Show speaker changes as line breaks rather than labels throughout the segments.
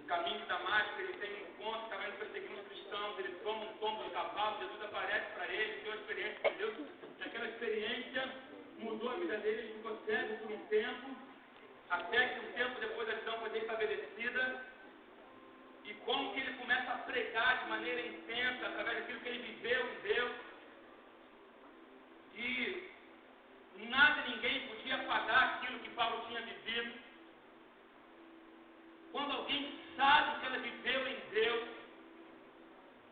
No caminho de Damasco, ele tem um encontro, estava indo perseguindo os cristãos, ele toma um tombo de cavalo, Jesus aparece para ele, tem uma experiência com Deus, e aquela experiência mudou a vida dele, ele ficou cego por um tempo, até que um tempo depois a visão foi estabelecida, e como que ele começa a pregar de maneira intensa, através daquilo que ele viveu em Deus, e nada, ninguém podia apagar aquilo que Paulo tinha vivido. Quando alguém sabe que ela viveu em Deus,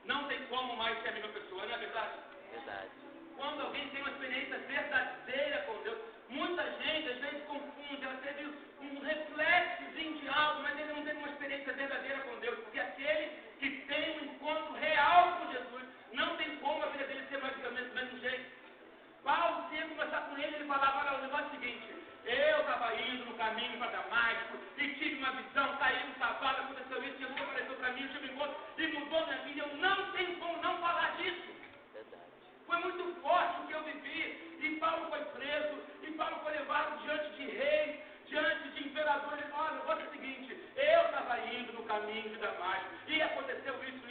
não tem como mais ser a mesma pessoa, não é verdade?
Verdade.
Quando alguém tem uma experiência verdadeira com Deus, muita gente às vezes confunde, ela teve um reflexozinho de algo, mas ele não teve uma experiência verdadeira com Deus, porque aquele que tem um encontro real com Jesus, não tem como a vida dele ser mais ou menos do mesmo jeito. Paulo, se ia conversar com ele, ele falava, olha, o negócio é o seguinte, eu estava indo no caminho para Damasco, e tive uma visão, caí no cavalo, aconteceu isso, Jesus apareceu para mim, eu tive um encontro, e mudou minha vida, eu não tenho como não falar disso.
Verdade.
Foi muito forte o que eu vivi, e Paulo foi preso, e Paulo foi levado diante de reis, diante de imperadores, ele falou, olha, o negócio é o seguinte, eu estava indo no caminho de Damasco, e aconteceu isso,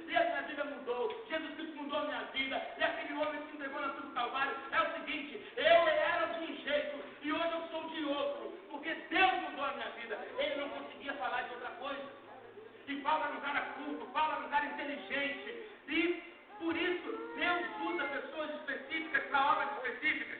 e a minha vida mudou, Jesus Cristo mudou a minha vida, e aquele homem que se entregou na cruz do Calvário, é o seguinte, eu era de um jeito, e hoje eu sou de outro, porque Deus mudou a minha vida, ele não conseguia falar de outra coisa, e Paulo era um cara culto, Paulo era um cara inteligente, e por isso Deus usa pessoas específicas para obras específicas.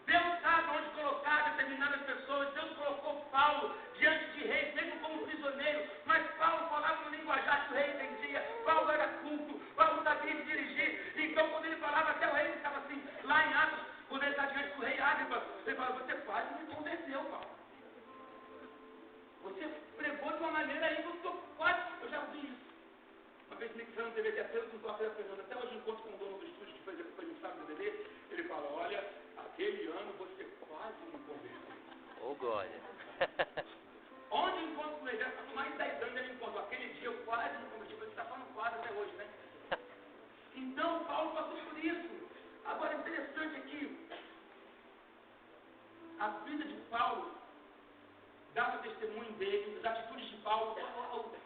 Deus sabe onde colocar determinadas pessoas. Deus colocou Paulo diante de reis, mesmo como prisioneiro. Mas Paulo falava no linguajar que o rei entendia. Paulo era culto, Paulo sabia se dirigir. Então, quando ele falava, até o rei ficava assim, lá em Atos, quando ele está diante do rei Agripa, ele fala, você quase me convenceu, Paulo. Você pregou de uma maneira aí que eu estou quase. Eu já ouvi isso. Uma vez me fizeram um DVD até eu estou aprendendo, até hoje encontro com o dono do estúdio que foi lançado o DVD, ele fala, olha, aquele ano você quase me convenceu.
Ô, glória.
Onde encontro com ele? Já passou mais de 10 anos ele encontrou. Aquele dia eu quase me converti, você está falando quase até hoje, né? Então, Paulo passou por isso. Agora, interessante aqui, a vida de Paulo dava testemunho dele, as atitudes de Paulo,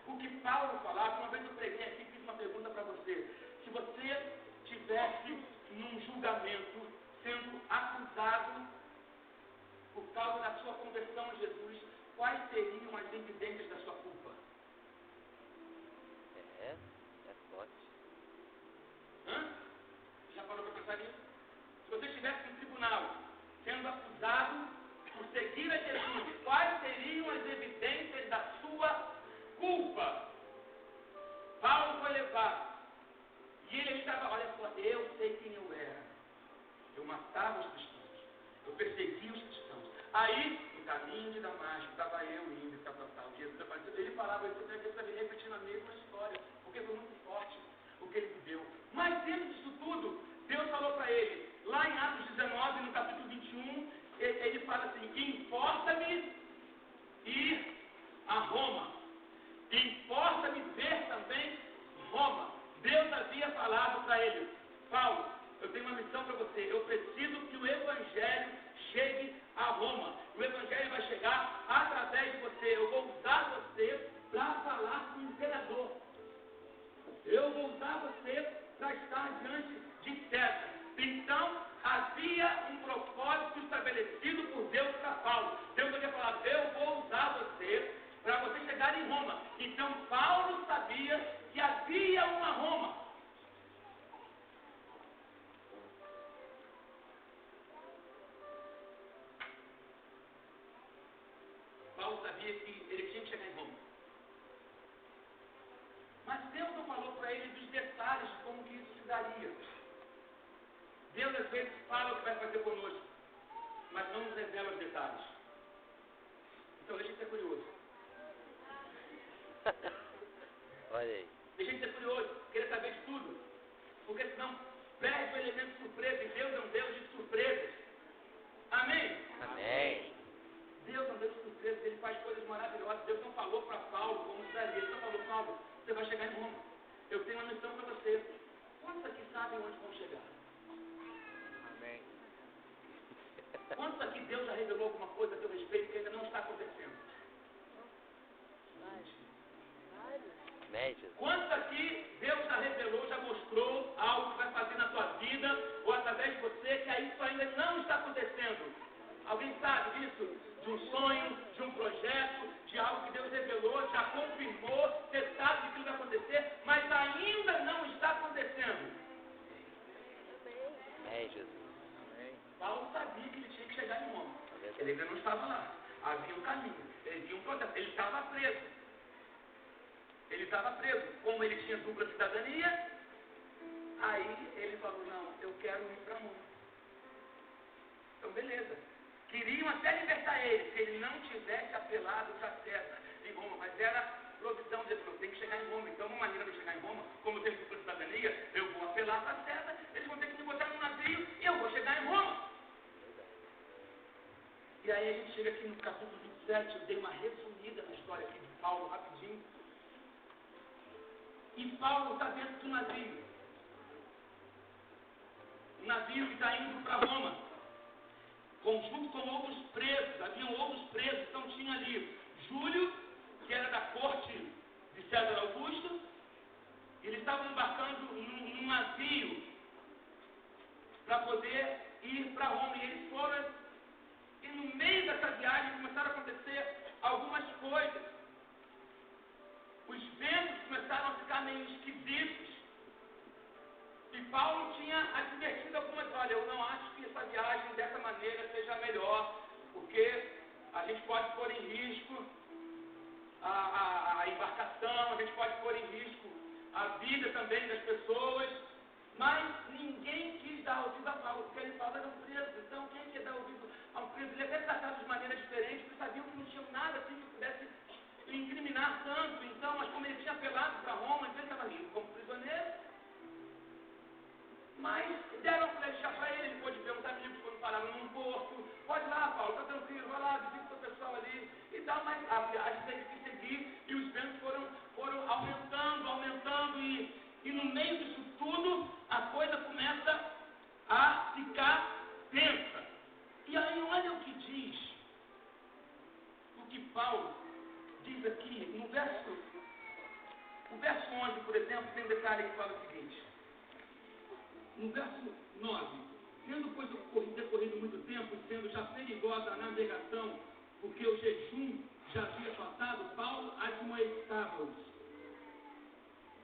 o que Paulo falava. Uma vez eu preguei aqui, fiz uma pergunta para você. Se você tivesse num julgamento sendo acusado por causa da sua conversão a Jesus, quais seriam as evidências da sua culpa?
É forte.
Já parou para pensar nisso? Se você estivesse no tribunal sendo acusado por seguir a Jesus, quais seriam as evidências da sua culpa? Paulo foi levado. E ele estava, olha só, eu sei quem eu era. Eu matava os cristãos. Eu perseguia os cristãos. Aí, no caminho de Damasco, estava eu indo e tal. Jesus apareceu. Ele falava, ele estava repetindo a mesma história, porque foi muito forte o que ele viveu. Mas dentro disso tudo, Deus falou para ele, lá em Atos 19, no capítulo 21, ele fala assim, importa-me ir a Roma. Importa-me ver também Roma. Deus havia falado para ele, Paulo, eu tenho uma missão para você, eu preciso que o Evangelho chegue a Roma. O Evangelho vai chegar através de você. Eu vou usar você para falar com o imperador. Eu vou usar você para estar diante de César. Então, havia um propósito estabelecido por Deus para Paulo. Deus havia falado, eu vou usar você para você chegar em Roma. Então, Paulo sabia que havia uma Roma. Paulo sabia que ele tinha que chegar em Roma. Mas Deus não falou para ele dos detalhes de como que isso se daria. Deus às vezes fala o que vai fazer conosco, mas não nos revela os detalhes. Então deixa eu ser curioso.
Olha aí.
Deixa eu ser curioso, querer saber de tudo. Porque senão perde o elemento surpresa, e Deus é um Deus de surpresas. Amém?
Amém.
Deus é um Deus de surpresas, Ele faz coisas maravilhosas. Deus não falou para Paulo como se daria. Ele não falou, Paulo, você vai chegar em Roma. Eu tenho uma missão para você. Quantos aqui sabem onde vão chegar?
Amém.
Quantos aqui Deus já revelou alguma coisa a teu respeito que ainda não está acontecendo?
Amém, Jesus.
Quantos aqui Deus já revelou, já mostrou algo que vai fazer na tua vida ou através de você que isso ainda não está acontecendo? Alguém sabe disso? De um sonho, de um projeto, de algo que Deus revelou, já confirmou, você sabe que aquilo vai acontecer, mas ainda não está acontecendo.
Amém, Jesus.
Paulo sabia que ele tinha que chegar em Roma. Ele ainda não estava lá. Havia um caminho, havia um processo. Ele estava preso. Ele estava preso. Como ele tinha dupla cidadania, aí ele falou, não, eu quero ir para Roma. Então, beleza. Queriam até libertar ele, se ele não tivesse apelado para César em Roma. Mas era provisão de Deus, tem que chegar em Roma. Então, uma maneira de chegar em Roma, como eu tenho dupla cidadania, eu vou apelar para César, eles vão ter que me botar num navio e eu vou chegar em Roma. E aí a gente chega aqui no capítulo 27, eu dei uma resumida na história aqui de Paulo, rapidinho. E Paulo está dentro do navio. Um navio que está indo para Roma. Junto com outros presos, haviam outros presos, então tinha ali Júlio, que era da corte de César Augusto. Eles estavam embarcando num navio para poder ir para Roma. E eles foram. E no meio dessa viagem começaram a acontecer algumas coisas. Os ventos começaram a ficar meio esquisitos. E Paulo tinha advertido algumas, olha, eu não acho que essa viagem dessa maneira seja melhor, porque a gente pode pôr em risco a embarcação, a gente pode pôr em risco a vida também das pessoas. Mas ninguém quis dar ouvido a Paulo, porque ele Paulo era um preso. Então, quem quer dar ouvido a um preso? Ele até tratado de maneira diferente, porque sabiam que não tinham nada assim que pudesse incriminar tanto. Então, mas como ele tinha apelado para Roma, então ele estava indo como prisioneiro. Mas deram para deixar para ele pôde ver uns amigos quando pararam num porto. Pode ir lá, Paulo, está tranquilo, vai lá, visita o seu pessoal ali e tal. Mas a viagem teve que seguir e os ventos foram aumentando e no meio disso tudo, a coisa começa a ficar tensa. E aí, olha o que diz, o que Paulo diz aqui, no verso 11, por exemplo, tem um detalhe que fala o seguinte. No verso 9, tendo, pois, decorrido muito tempo, e sendo já perigosa a navegação, porque o jejum já havia passado, Paulo admoestava-os,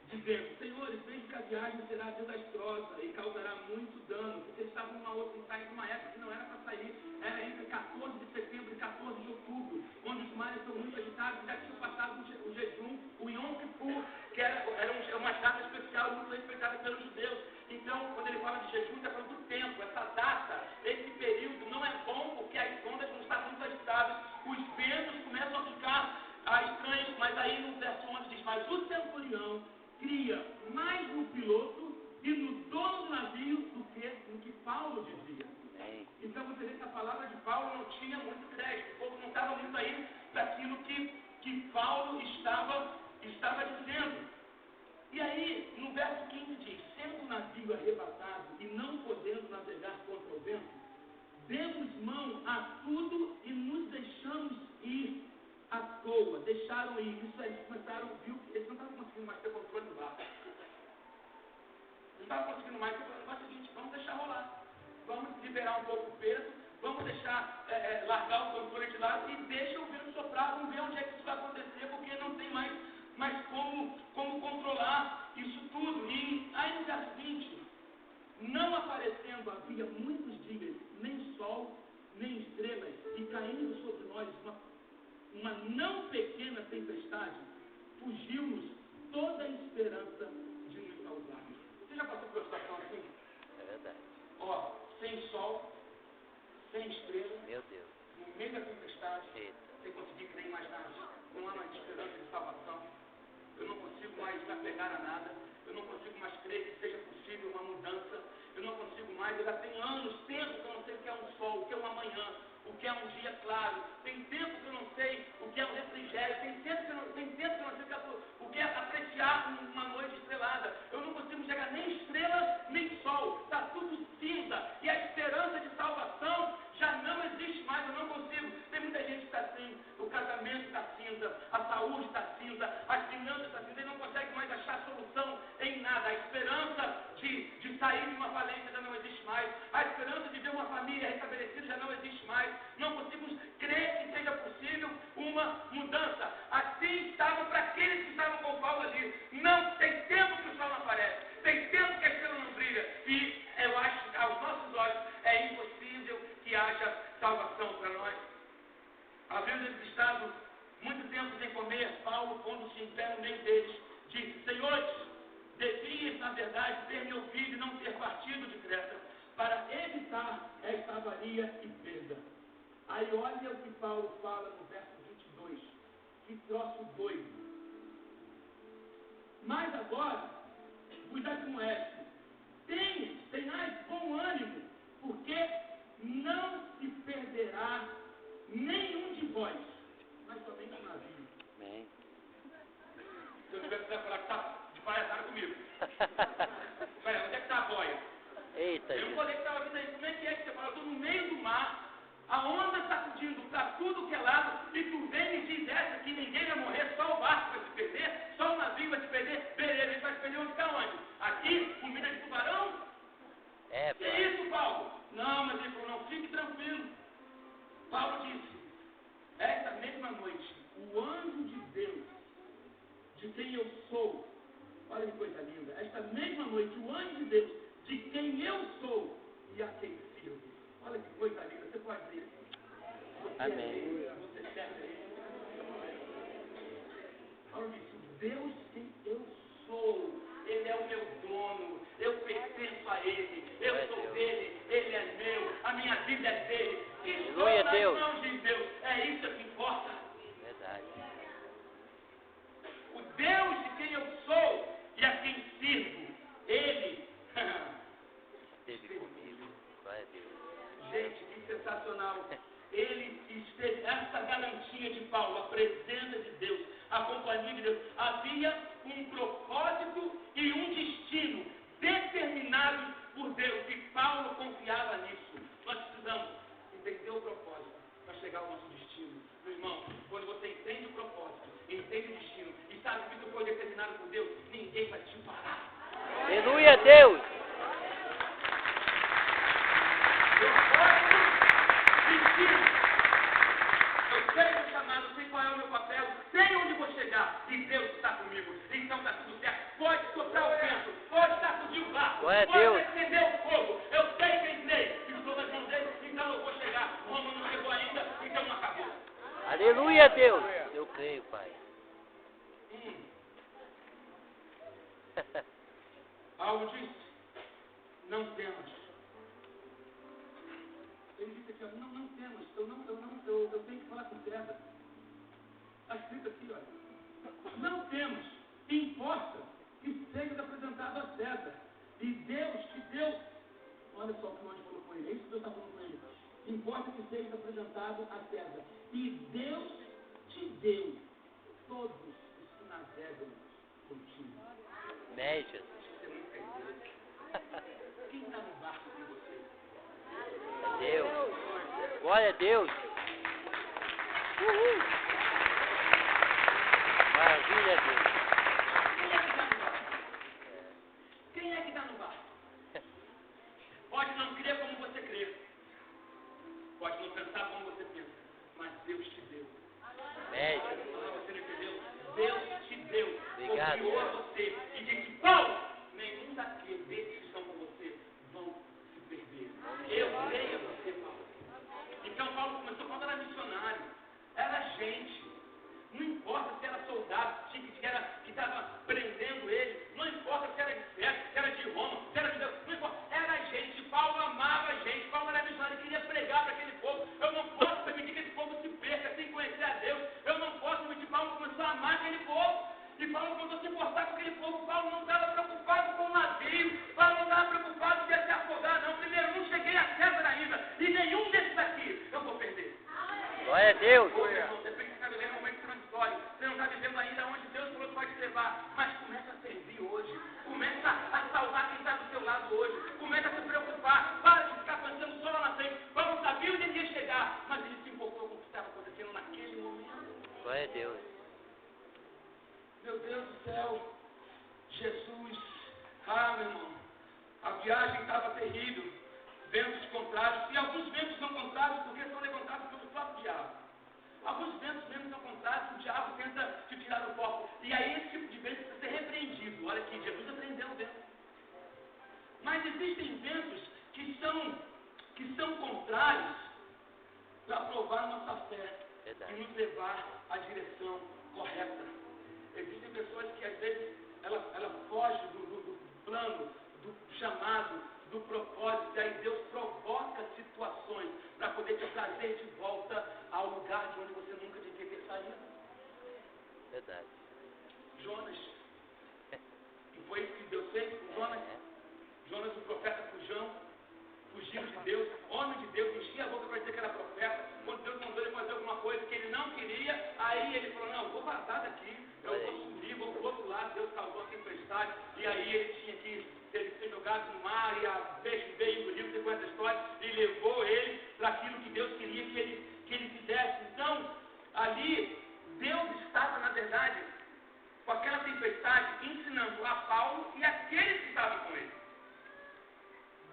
dizendo, senhores, vejo que a viagem será desastrosa e causará muito dano, porque eles estavam saindo de uma época que não era para sair, era entre 14 de setembro e 14 de outubro, onde os mares são muito agitados, já tinham passado o jejum, o Yom Kippur, que era uma data especial muito respeitada pelos judeus. Então, quando ele fala de jejum, está falando do tempo, essa data, esse período não é bom, porque as ondas não estão muito agitadas, os ventos começam a ficar estranhos, mas aí no verso 11 diz, mas o centurião cria mais no piloto e no dono do navio do que no que Paulo dizia. Então você vê que a palavra de Paulo não tinha muito crédito, o povo não estava muito aí daquilo que Paulo estava dizendo. E aí, no verso 15 diz, sendo o navio arrebatado e não podendo navegar contra o vento, demos mão a tudo e nos deixamos ir à toa, deixaram ir. Isso aí, eles começaram, viu que eles não estavam conseguindo mais ter controle do barco. Não estavam conseguindo mais, então o negócio é o seguinte, vamos deixar rolar. Vamos liberar um pouco o peso, vamos deixar, largar o controle de lado e deixa o vento soprar, vamos ver onde é que isso vai acontecer, porque não tem mais como controlar isso tudo. E aí no verso 20, não aparecendo havia muitos dias, nem sol, nem estrelas, e caindo sobre nós uma não pequena tempestade, fugiu-nos toda a esperança de nos salvarmos. Você já passou por uma situação assim?
É verdade.
Ó, sem sol, sem estrela,
Meu Deus.
no meio da tempestade,
Eita.
sem conseguir crer mais nada, não há mais esperança de salvação. Eu não consigo mais me apegar a nada, eu não consigo mais crer que seja possível uma mudança, eu não consigo mais, eu já tenho anos, tempo que eu não sei o que é um sol, o que é uma manhã, o que é um dia claro, tem tempo que eu não sei o que é um refrigério, tem tempo que eu não sei o que é apreciar uma noite estrelada, eu não consigo chegar nem estrela, nem sol, está tudo cinza, e a esperança de salvação já não existe mais, eu não consigo. Tem muita gente que está assim, o casamento está cinza, a saúde está cinza, as finanças estão cinza, ele não consegue mais sair de uma falência já não existe mais. A esperança de ver uma família restabelecida já não existe mais. Não conseguimos crer que seja possível uma mudança. Assim estava para aqueles que estavam com Paulo ali. Não tem tempo que o sol não aparece. Tem tempo que a estrela não brilha. E eu acho que aos nossos olhos é impossível que haja salvação para nós. Havendo eles estado muito tempo sem comer, Paulo, pondo-se em pé no meio deles, disse: Senhores, devias, na verdade, ter me ouvido e não ter partido de Creta, para evitar esta avaria e perda. Aí olha o que Paulo fala no verso 22. Que troço doido. Mas agora vos admoesto, tenhais bom ânimo, porque não se perderá nenhum de vós, mas somente um navio.
Amém.
Se eu tivesse que falar que está de palhaçada comigo. Pera, onde é que está a boia?
Eita,
Eu não
Jesus.
falei que estava vindo aí. Como é que você fala? Eu estou no meio do mar, a onda sacudindo para tudo que é lado, e tu vem e diz essa que ninguém vai morrer, só o barco vai se perder, só o navio vai se perder. Beleza, ele vai se perder onde está onde? Aqui, comida de tubarão?
É,
Que
pai.
isso, Paulo? Não, mas ele falou, não, fique tranquilo. Paulo disse, esta mesma noite, o anjo de Deus, de quem eu sou, olha que coisa linda, esta mesma noite, o anjo de Deus, de quem eu sou e a quem sirvo. Olha que coisa linda, você pode dizer. Você
Amém.
é Deus, você serve Ele. Paulo disse, Deus quem eu sou, Ele é o meu dono, eu pertenço a Ele, eu sou dele, Ele é meu, a minha vida é dele. Estou
Aleluia,
nas
Deus.
mãos de Deus, é isso que importa.
Verdade.
O Deus de quem eu sou e a quem sirvo, Ele.
Esteve comigo. Glória a Deus.
Gente, que sensacional. Ele esteve, essa garantia de Paulo, a presença de Deus, a companhia de Deus, havia um propósito e um destino determinados por Deus, e Paulo confiava nisso. Nós precisamos entender o propósito para chegar ao nosso destino. Meu irmão, quando você entende o propósito, entende o destino e sabe que isso foi determinado por Deus, ninguém vai te parar.
Aleluia, Deus.
Eu sei o chamado, sei qual é o meu papel, sei onde vou chegar, e Deus está comigo. Então está tudo certo. Pode soprar o vento, pode sacudir o barco,
Glória a
pode
Deus.
acender o fogo. Eu sei que entrei, e estou nas mãos dele, então eu vou chegar. Roma não chegou ainda, então não acabou.
Aleluia, Deus. Eu creio, pai.
Paulo disse, não temas. Ele disse aqui, ó, não temas, eu tenho que falar com César. Está escrito aqui, olha. Não temas, importa que seja apresentado a César. E Deus te deu, olha só o que o anjo falou com ele, é isso que Deus está falando com ele. Importa que seja apresentado a César. E Deus te deu todos os que navegam contigo.
Amém, Jesus.
Você não entendeu. Quem está no barco com você?
Deus. Glória a Deus. Uhul. Maravilha, Deus.
Quem é que está no barco? Pode não crer como você crê. Pode não pensar como você pensa. Mas Deus te deu.
Amém,
Ah,
Jesus.
você não entendeu? Deus te deu.
Obrigado.
Confiou a você. E disse, Paulo, nenhum daqueles que estão com você vão se perder. Eu creio em você, Paulo. Então Paulo começou quando era missionário. Era gente. Não importa se era soldado, que estava prendendo ele. Não importa se era de César, se era de Roma, se era de Deus. Não importa. Era gente. Paulo amava a gente. Paulo era missionário e queria pregar para aquele povo. Eu não posso permitir que esse povo se perca sem conhecer a Deus. Eu não posso permitir. Paulo começou a amar aquele povo. E Paulo começou a se importar com aquele povo. Paulo não estava preocupado com o navio. Paulo não estava preocupado de se afogar, não. Primeiro, não cheguei a César ainda. E nenhum desses aqui eu vou perder.
Glória a Deus.
De repente você está vivendo um momento transitório. Você não está vivendo ainda onde Deus falou que vai te levar. Mas começa a servir hoje. Começa a salvar quem está do seu lado hoje. Começa a se preocupar. Para de ficar pensando só lá na frente. Paulo sabia onde ele ia chegar. Mas ele se importou com o que estava acontecendo naquele momento.
Glória a Deus.
Meu Deus do céu. Jesus. Ah, meu irmão. A viagem estava terrível, ventos contrários, e alguns ventos são contrários porque são levantados pelo próprio diabo. Alguns ventos mesmo são contrários, o diabo tenta te tirar do foco. E aí esse tipo de vento precisa ser repreendido. Olha aqui, Jesus aprendeu o vento. Mas existem ventos que são contrários para provar nossa fé e nos levar à direção correta. Existem pessoas que às vezes ela foge do plano, do chamado, do propósito, e aí Deus provoca situações para poder te trazer de volta ao lugar de onde você nunca devia ter saído.
Verdade.
Jonas. E foi isso que Deus fez com Jonas. Jonas, o profeta fujão, fugiu de Deus, homem de Deus, enchia a boca para dizer que era profeta. Quando Deus mandou ele fazer alguma coisa que ele não queria, aí ele falou, não, eu vou vazar daqui, eu vou subir, vou pro outro lado. Deus causou a tempestade, e aí ele tinha que ser jogado no mar, e a peixe veio, engoliu, você conhece a história, e levou ele para aquilo que Deus queria que ele fizesse. Então, ali, Deus estava, na verdade, com aquela tempestade, ensinando a Paulo e aqueles que estavam com ele.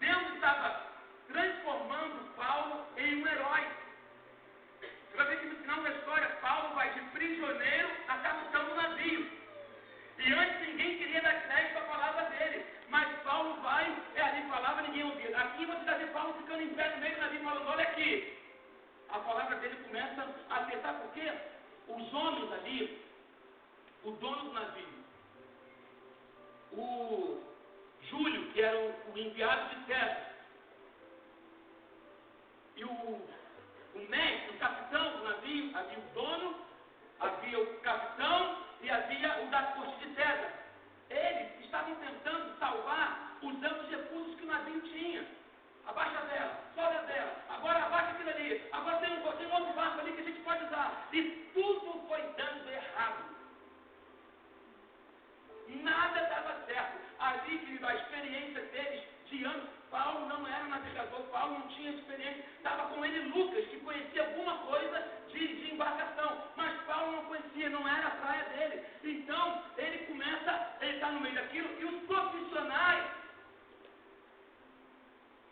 Deus estava transformando Paulo em um herói. Você vai ver que no final da história, Paulo vai de prisioneiro a capitão do navio. E antes ninguém queria dar crédito à palavra dele. Mas Paulo vai, ali falava, ninguém ouvia. Aqui você está vendo Paulo ficando em pé no meio do navio, falando, olha aqui. A palavra dele começa a acertar, porque os homens ali, o dono do navio, o Júlio, que era o enviado de César, e o mestre, o capitão do navio, havia o dono, havia o capitão e havia o da corte de César. Eles estavam tentando salvar usando os recursos que o navio tinha. Abaixa a vela, sobe a vela, agora abaixa aquilo ali, agora tem um outro barco ali que a gente pode usar. E tudo foi dando errado. Nada dava certo. Ali, querido, a experiência deles de anos, Paulo não era navegador, Paulo não tinha experiência, estava com ele Lucas, que conhecia alguma coisa de embarcação, mas Paulo não conhecia, não era a praia dele. Então, ele está no meio daquilo, e os profissionais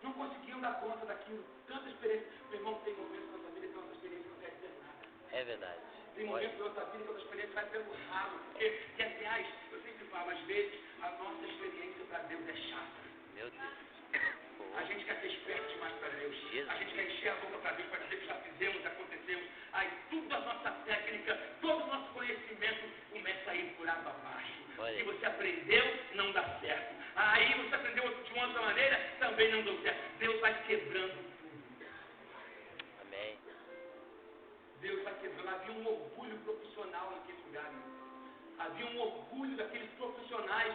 não conseguiam dar conta daquilo. Tanta experiência. Meu irmão, tem momentos na nossa vida que a nossa experiência não quer dizer nada.
É verdade.
Tem momentos na nossa vida que a nossa experiência vai pelo ralo. Porque, aliás, eu sempre falo, às vezes, a nossa experiência para Deus é chata.
Meu Deus.
A gente quer ser esperto demais para Deus. A gente quer encher a boca para Deus para dizer que já fizemos, acontecemos. Aí tudo a nossa técnica, todo o nosso conhecimento começa a ir por água abaixo. Se você aprendeu, não dá certo. Aí você aprendeu de uma outra maneira, também não deu certo. Deus vai quebrando tudo.
Amém.
Deus vai quebrando. Havia um orgulho profissional naquele lugar. Havia um orgulho daqueles profissionais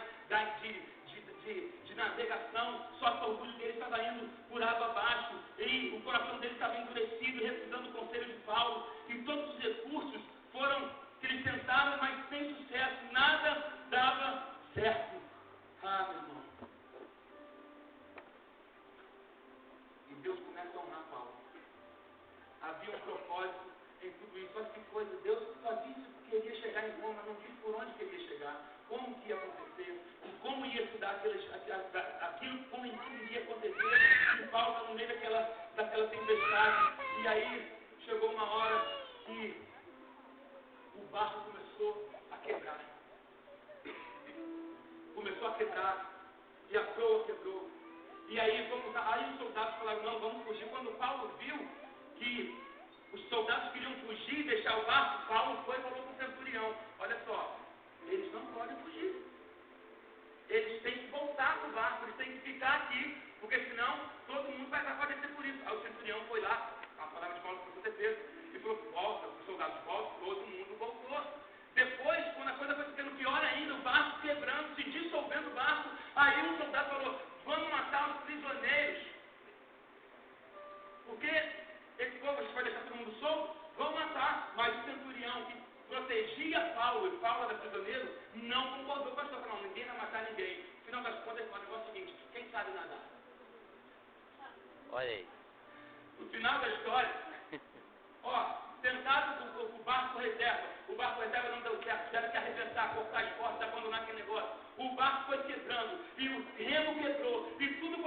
de navegação, só que o orgulho deles estava indo por água abaixo, e o coração deles estava endurecido, recusando o conselho de Paulo, e todos os recursos que eles tentaram, mas sem sucesso, nada dava certo. Ah, meu irmão. E Deus começa a honrar Paulo. Havia um propósito em tudo isso. Olha que coisa, Deus só disse que queria chegar em Roma, não disse por onde queria chegar, como que ia acontecer, e como ia se dar aquilo, como iria acontecer. E Paulo está no meio daquela tempestade. E aí chegou uma hora que o barco começou a quebrar. Começou a quebrar. E a proa quebrou. E aí os soldados falaram, não, vamos fugir. Quando Paulo viu que os soldados queriam fugir e deixar o barco, Paulo foi e falou para o centurião, olha só, eles não podem fugir. Eles têm que voltar para o barco, eles têm que ficar aqui, porque senão todo mundo vai padecer por isso. Aí o centurião foi lá, a palavra de Paulo foi sua defesa, e falou, volta, os soldados voltam, todo mundo voltou. Depois, quando a coisa foi ficando pior ainda, o barco quebrando, se dissolvendo o barco, aí um soldado falou, vamos matar os prisioneiros. Porque esse povo, a gente vai deixar todo mundo solto? Vamos matar. Mas o centurião que protegia Paulo, e Paulo era prisioneiro, não concordou com a história. Não, ninguém vai matar ninguém. No final das contas, ele fala o negócio seguinte, quem sabe nadar?
Olha aí.
No final da história, tentado com o barco reserva. O barco reserva não deu certo, tiveram que arrebentar, cortar as portas, abandonar aquele negócio. O barco foi quebrando, e o remo quebrou, e tudo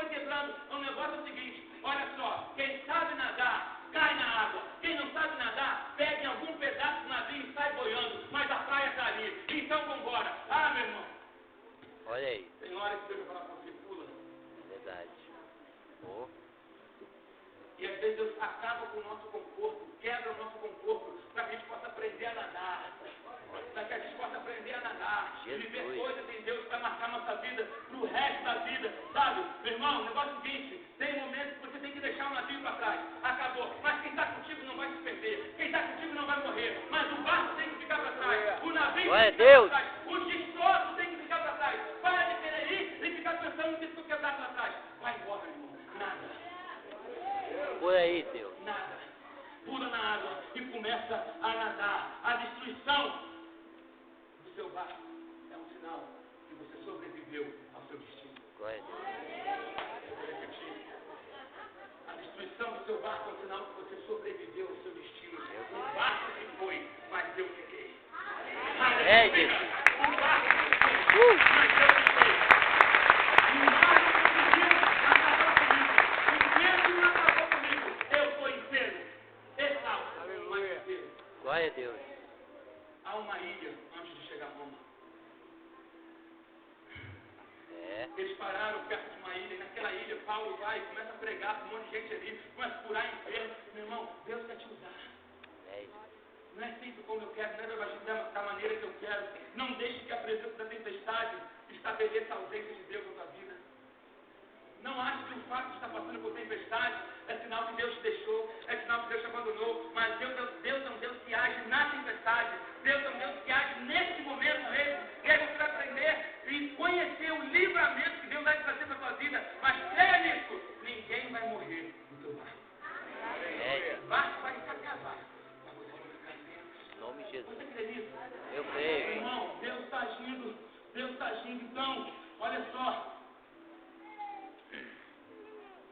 Olha aí.
Tem hora que Deus vai falar com você, pula.
Verdade. Oh.
E às vezes Deus acaba com o nosso conforto, quebra o nosso conforto, para que a gente possa aprender a nadar. Para que a gente possa aprender a nadar. E viver coisas em Deus para marcar nossa vida para o resto da vida. Sabe, meu irmão, o negócio é o seguinte, tem momentos que você tem que deixar o navio para trás. Acabou. Mas quem está contigo não vai se perder. Quem está contigo não vai morrer. Mas o barco tem que ficar para trás. O navio tem que ficar para trás. Os destroços tem que ficar para trás. Para de querer ir e ficar pensando no que tu quebrar para trás. Vai embora, meu irmão. Nada.
Por aí, Deus.
Nada. Pula na água e começa a nadar. A destruição do seu barco é um sinal que você sobreviveu ao seu destino.
Glória a Deus.
Eu vou repetir. A destruição do seu barco é um sinal que você sobreviveu ao seu destino. O barco se foi, mas eu fiquei.
É, Jesus.
O barco se foi, mas eu fiquei. O barco conseguiu acabar comigo. O vento não acabou comigo. Eu fui inteiro. Exalto. Mas inteiro.
Glória a Deus.
Há uma ilha antes de chegar a Roma.
É.
Eles pararam perto de uma ilha, e naquela ilha Paulo vai e começa a pregar com um monte de gente ali, começa a curar enfermo. Meu irmão, Deus quer te usar.
É isso.
Não é sempre como eu quero, não é da maneira que eu quero. Não deixe que a presença da tempestade estabeleça a ausência de Deus na tua vida. Não ache que o fato de estar passando por tempestade é sinal que Deus te deixou, é sinal que Deus te abandonou. Mas Deus é um Deus que age na tempestade. Deus é um Deus que age nesse momento mesmo. E aí você vai aprender e conhecer o livramento que Deus vai trazer para a tua vida. Mas creia nisso, ninguém vai morrer no teu barco.
É.
O barco vai se acabar, mas você vai ficar dentro.
Em nome de Jesus.
Você crê nisso?
Eu creio.
Irmão, Deus está agindo. Deus está agindo. Então, olha só.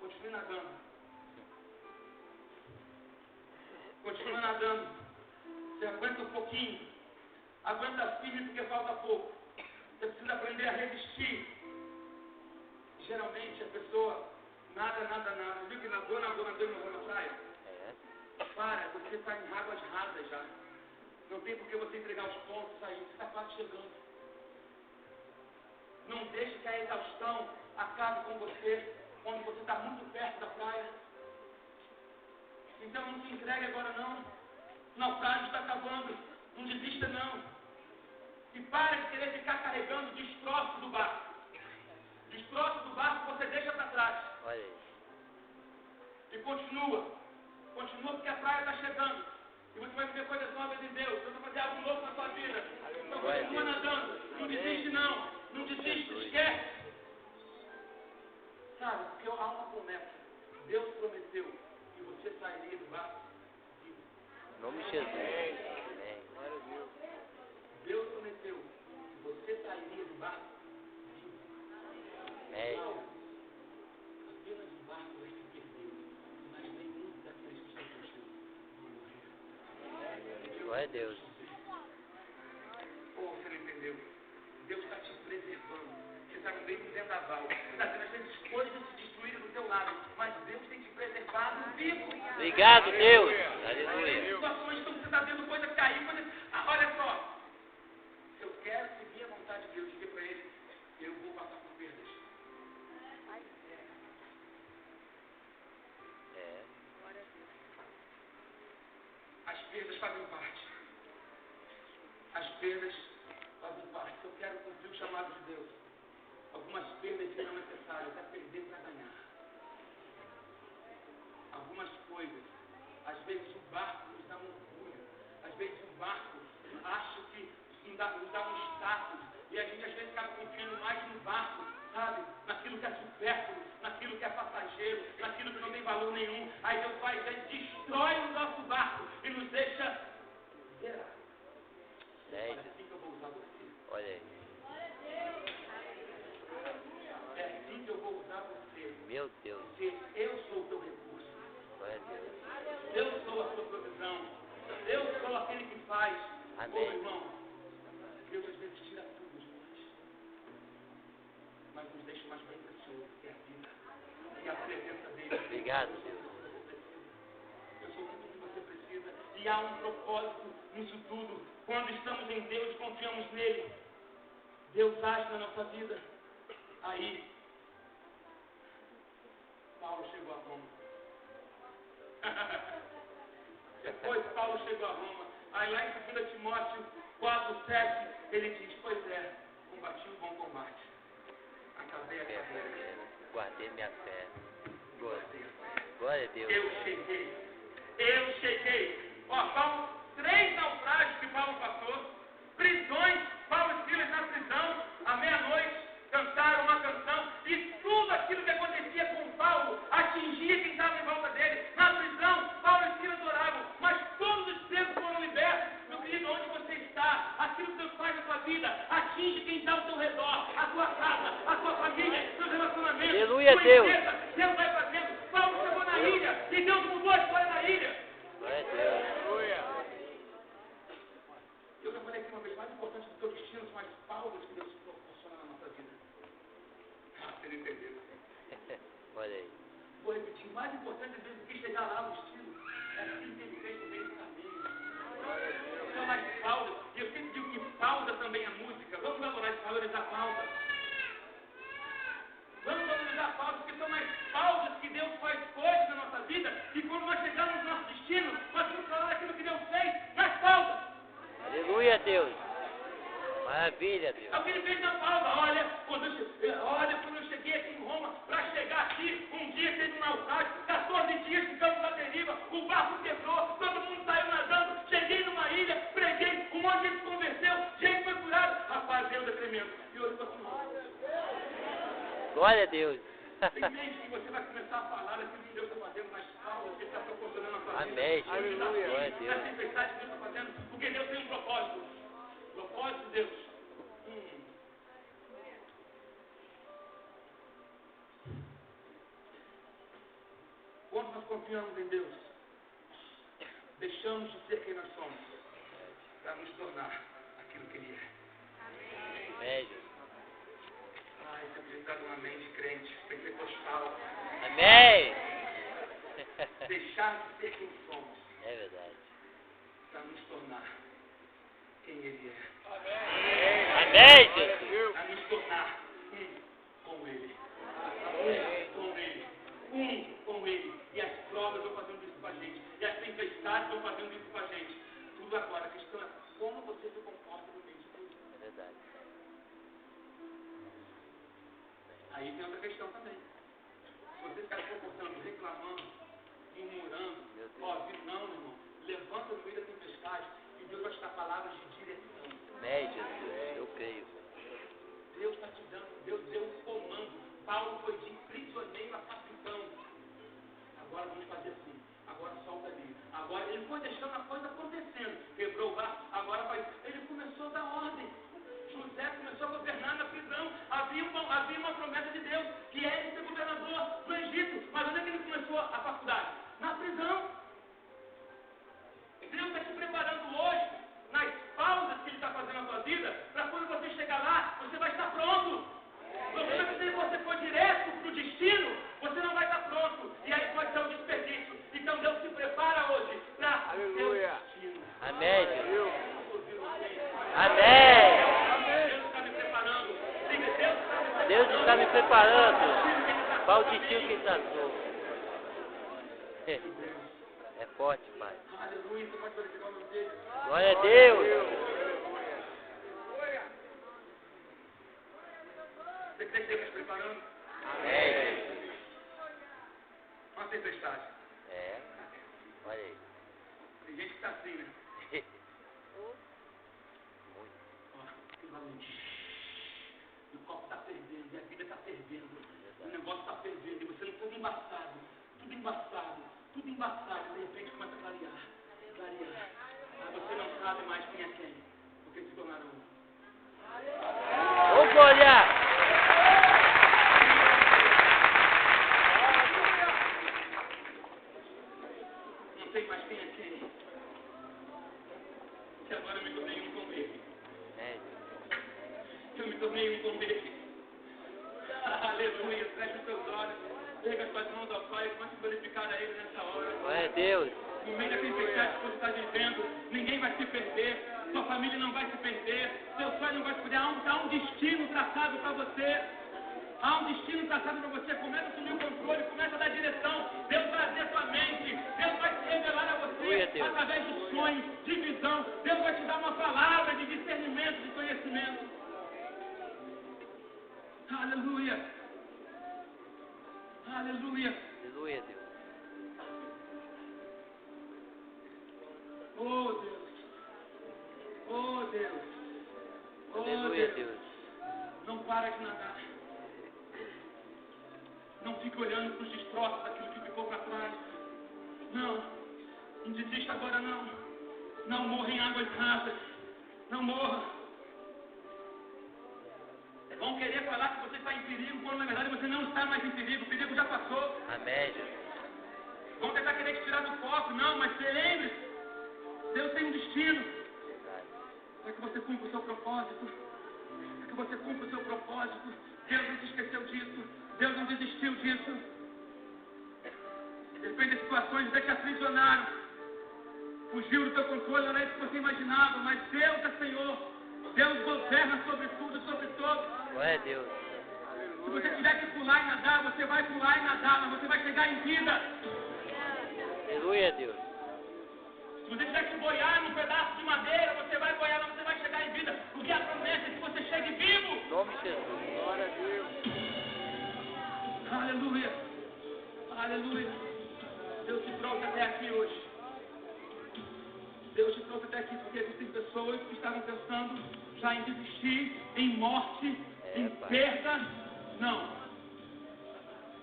Continue nadando. Continue nadando. Você aguenta um pouquinho. Aguenta firme porque falta pouco. Você precisa aprender a resistir. Geralmente a pessoa nada. Viu que nadou e não morreu na praia?
É.
Para, você está em águas rasas já. Não tem por que você entregar os pontos aí. Você está quase chegando. Não deixe que a exaustão acabe com você quando você está muito perto da praia. Então não se entregue agora não. O naufrágio está acabando. Não desista não. E pare de querer ficar carregando destroços do barco. Destroços do barco você deixa para trás.
Olha aí.
E continua. Continua porque a praia está chegando. E você vai viver coisas novas em Deus. Deus vai fazer algo novo na sua vida. Então continua nadando. Não desiste não. Não desiste. Esquece. Sabe, porque há uma promessa. Deus prometeu que você sairia do barco vivo.
Em nome de Jesus. Amém.
Deus prometeu que você sairia do barco vivo.
Amém.
Apenas o barco vai se perder, mas nenhum daqueles que estão contigo vão morrer.
Glória a Deus.
Ou você não entendeu? Deus está te preservando. Você está no meio do vendaval. Você está vendo as vezes coisas se destruírem do teu lado. Mas Deus tem te preservado vivo.
Obrigado, Deus.
Tem
Aleluia.
situações que você está vendo coisa cair. Olha só. Se eu quero seguir a vontade de Deus, diga para Ele, eu vou passar por perdas.
É.
As perdas fazem parte. As perdas fazem parte. Se eu quero cumprir o chamado de Deus, algumas perdas serão necessárias. É perder para ganhar. Algumas coisas. Às vezes o barco nos dá um orgulho. Às vezes o barco acha que nos dá um status. E a gente às vezes acaba confiando mais no barco, sabe? Naquilo que é supérfluo, naquilo que é passageiro, naquilo que não tem valor nenhum. Aí Deus vai e destrói o nosso barco e nos deixa zerar.
É.
Olha, assim que eu vou usar você.
Olha aí.
É assim que eu vou usar você.
Meu Deus.
Porque eu sou o teu recurso.
Glória a Deus.
Eu sou a tua provisão. Eu sou aquele que faz.
Amém.
Ô, irmão, Deus às vezes tira tudo de nós. Mas nos deixa mais bem precioso, que é a vida. E a presença dele.
Obrigado, Deus.
Eu sou tudo que você precisa. E há um propósito nisso tudo. Quando estamos em Deus e confiamos nele, Deus age na nossa vida. Aí, Paulo chegou a Roma. Depois Paulo chegou a Roma. Aí lá em 2 Timóteo 4:7, ele diz, pois é, combati o bom combate. Acabei a carreira.
Guardei minha fé.
Guardei a fé.
Glória a Deus.
Eu cheguei. Ó, Paulo, 3 naufrágios que Paulo passou, prisões, Paulo e Silas na prisão, à meia-noite, cantaram uma canção, e tudo aquilo que acontecia com Paulo atingia quem estava em volta dele. Na prisão, Paulo e Silas oravam, mas todos os presos foram libertos. Meu querido, onde você está, aquilo que Deus faz na sua vida, atinge quem está ao seu redor, a sua casa, a sua família, seus relacionamentos,
Aleluia,
sua
Deus.
empresa. Deus vai fazendo. Paulo chegou na ilha, e Deus mudou a história na ilha.
Glória a Deus.
Eu já falei aqui uma vez, mais importante do que o destino são as pausas que Deus proporciona na nossa vida. Ah, você não entendeu.
Olha aí.
Vou repetir, mais importante às vezes do que chegar lá no destino é aquilo que ele fez no meio do caminho. São as pausas. E eu sempre digo que pausa também é música. Vamos valorizar a pausa. Vamos valorizar a pausa, porque são nas pausas que Deus faz coisas na nossa vida. E quando nós chegamos no nosso destino, nós vamos falar daquilo que Deus fez nas pausas.
Aleluia, Deus. Maravilha, Deus.
É o que ele fez na pausa. Olha, quando eu cheguei aqui em Roma, para chegar aqui, um dia teve um naufrágio, 14 dias ficamos na deriva, o barco quebrou, todo mundo saiu nadando, cheguei numa ilha, preguei, um monte de gente se converteu, gente foi curada. Rapaz, Deus é tremendo. E hoje eu estou assim,
Glória a Deus.
entende que você vai começar a falar daquilo que Deus está fazendo nas pausas, que Ele está proporcionando na sua vida.
Amém, Jesus.
Aleluia.
Glória a Deus.
Na tempestade que Deus está fazendo, porque Deus tem um propósito. Propósito de Deus. Quando nós confiamos em Deus, deixamos de ser quem nós somos, para nos tornar aquilo que Ele é.
Amém, Jesus.
Ai, você precisa de uma mente crente, pentecostal.
Amém.
Deixar de ser quem somos,
É verdade.
para nos tornar quem Ele é.
Amém, Jesus.
Para nos tornar com Ele. Com Ele. Com Ele. E as provas vão fazendo isso com a gente. E as tempestades vão fazendo isso com a gente. Tudo agora. A questão é como você se comporta no meio de tudo.
É verdade.
Aí tem outra questão também. Se você ficar se comportando, reclamando, murmurando, não, irmão. Levanta no meio da tempestade e Deus vai te dar palavras de direção.
Amém, Jesus. Eu creio.
Deus está te dando, Deus deu um comando. Paulo foi de prisioneiro a capitão. Agora vamos fazer assim. Agora solta ali. Agora ele foi deixando a coisa acontecendo. Quebrou o barco. Agora vai. Ele começou a dar ordem. José começou a governar na prisão. Havia uma promessa de Deus que é ele ser governador no Egito. Mas onde é que ele começou a faculdade? Na prisão. Deus está te preparando hoje, nas pausas que Ele está fazendo na sua vida, para quando você chegar lá, você vai estar pronto. Porque se você for direto para o destino, você não vai estar pronto. E aí pode ser um desperdício. Então Deus te prepara hoje para o seu destino.
Amém, Jesus. Amém.
Deus está me preparando. Diga,
Deus está me preparando para o destino que Ele traçou. É forte, Pai.
Aleluia. Você pode verificar o nome dele.
Glória a Deus.
Você crê que Deus está te preparando?
Amém.
Uma tempestade.
É. Olha aí.
Tem gente que está assim, né?
Muito.
Ó, que valente. O copo está fervendo, e a vida está fervendo. O negócio está fervendo, e você não tudo embaçado. Tudo embaçado. Tudo embaçado. De repente começa a clarear. Clarear. Mas você não sabe mais quem é quem. Porque se tornaram um.
Ô, glória!
Não sei mais quem é quem. Que agora eu me tornei um com ele.
É.
Eu me tornei um com ele. Aleluia. Feche os seus olhos. Pega as suas mãos ao Pai e comece a glorificar a Ele nessa hora.
Glória a Deus.
No meio da tempestade que você está vivendo, ninguém vai se perder. Sua família não vai se perder. Seu sonho não vai se perder. Há um destino traçado para você. Há um destino traçado para você. Começa a assumir o controle, começa a dar direção. Deus vai abrir a sua mente. Deus vai se revelar a você através de sonhos, de visão. Deus vai te dar uma palavra de discernimento, de conhecimento. Aleluia. Aleluia.
Aleluia, Deus.
Oh, Deus. Oh, Deus. Oh,
Aleluia,
Deus.
Deus.
Não para de nadar. Não fique olhando para os destroços daquilo que ficou para trás. Não. Não desista agora, não. Não morra em águas rasas. Não morra. Vão querer falar que você está em perigo, quando na verdade você não está mais em perigo. O perigo já passou.
Amém, Jesus.
Vão tentar querer te tirar do foco. Não, mas se lembre-se. Deus tem um destino. Para que você cumpra o seu propósito. Para que você cumpra o seu propósito. Deus não se esqueceu disso. Deus não desistiu disso. De repente, situações até que aprisionaram. Fugiu do teu controle, não era isso que você imaginava. Mas Deus é Senhor. Deus governa sobre tudo, sobre todos.
Glória a Deus.
Se você tiver que pular e nadar, você vai pular e nadar, mas você vai chegar em vida.
Aleluia, Deus.
Se você tiver que boiar num pedaço de madeira, você vai boiar, mas você vai chegar em vida. Porque a promessa é que você chegue vivo.
Em nome de Jesus. Glória a Deus.
Aleluia. Aleluia. Deus te trouxe até aqui hoje. Deus te trouxe até aqui porque existem pessoas que estavam pensando já em desistir, em morte, em perda. Não.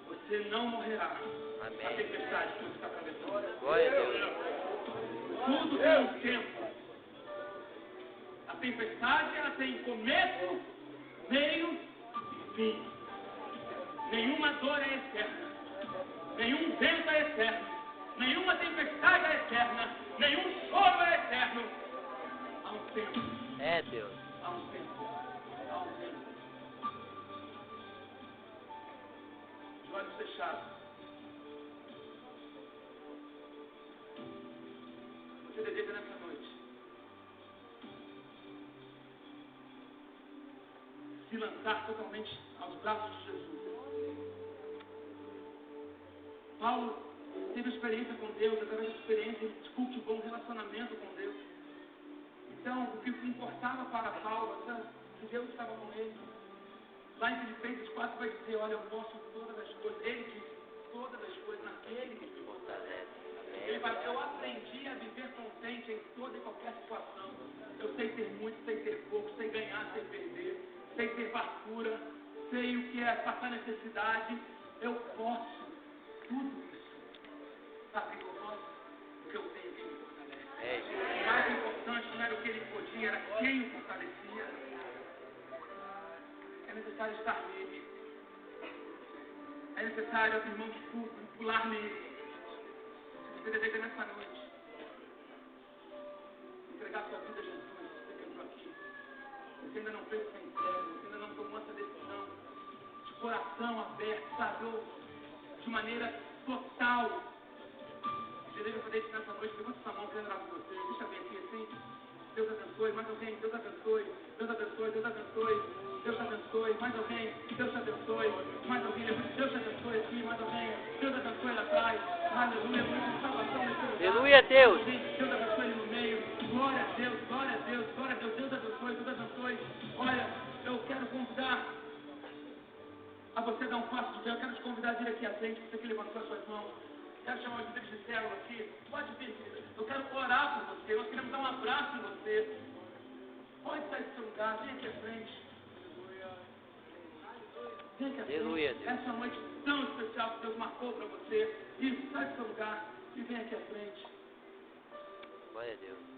Você não morrerá.
Amém.
A tempestade que você está atravessando.
Glória a Deus.
Tudo tem um tempo. A tempestade, ela tem começo, meio e fim. Nenhuma dor é eterna. Nenhum vento é eterno. Nenhuma tempestade é eterna. Nenhum choro é eterno. Há um tempo.
É, Deus.
Há um tempo. Há um tempo. Os olhos fechados. Você deseja nessa noite se lançar totalmente aos braços de Jesus. Paulo teve experiência com Deus, através dessa experiência ele cultivou um relacionamento com Deus. Então, o que importava para Paulo era que Deus estava com ele. Lá em Filipenses 4 vai dizer, olha, eu posso todas as coisas. Ele disse, todas as coisas naquele que me fortalece. Ele vai, eu aprendi a viver contente em toda e qualquer situação. Eu sei ter muito, sei ter pouco, sei ganhar, sei perder, sei ter fartura, sei o que é passar necessidade. Eu posso tudo isso. Sabe o que eu posso? Porque eu tenho quem me fortalece. O mais importante não era o que ele podia, era quem o fortalecia. É necessário estar nele. É necessário, irmão de tudo, pular nele. Você deseja nessa noite entregar sua vida a Jesus. Você entrou aqui. Você ainda não fez sem entrega. Você ainda não tomou essa decisão de coração aberto, sabe? De maneira total. Você deseja fazer isso nessa noite. Levanta sua mão, quero orar por você. Deixa eu ver aqui assim. Deus abençoe. Mais alguém? Deus abençoe. Deus abençoe. Deus abençoe. Deus abençoe. Mais alguém? Deus abençoe. Mais alguém? Deus abençoe aqui. Mais alguém? Deus abençoe lá atrás. Aleluia. Salvação nesse lugar.
Aleluia, Deus.
Deus abençoe ele no meio. Glória a Deus. Glória a Deus. Glória a Deus. Deus abençoe. Deus abençoe. Olha, eu quero convidar a você dar um passo de fé. Eu quero te convidar a vir aqui à frente. Você que levantou as suas mãos. Quero chamar os líderes de célula aqui. Pode vir, querido. Eu quero orar por você. Nós queremos dar um abraço em você. Pode sair do seu lugar. Vem aqui à frente. Vem aqui à frente.
Aleluia, Deus.
Essa é uma noite tão especial que Deus marcou para você. Isso, sai do seu lugar e vem aqui à frente.
Glória a Deus.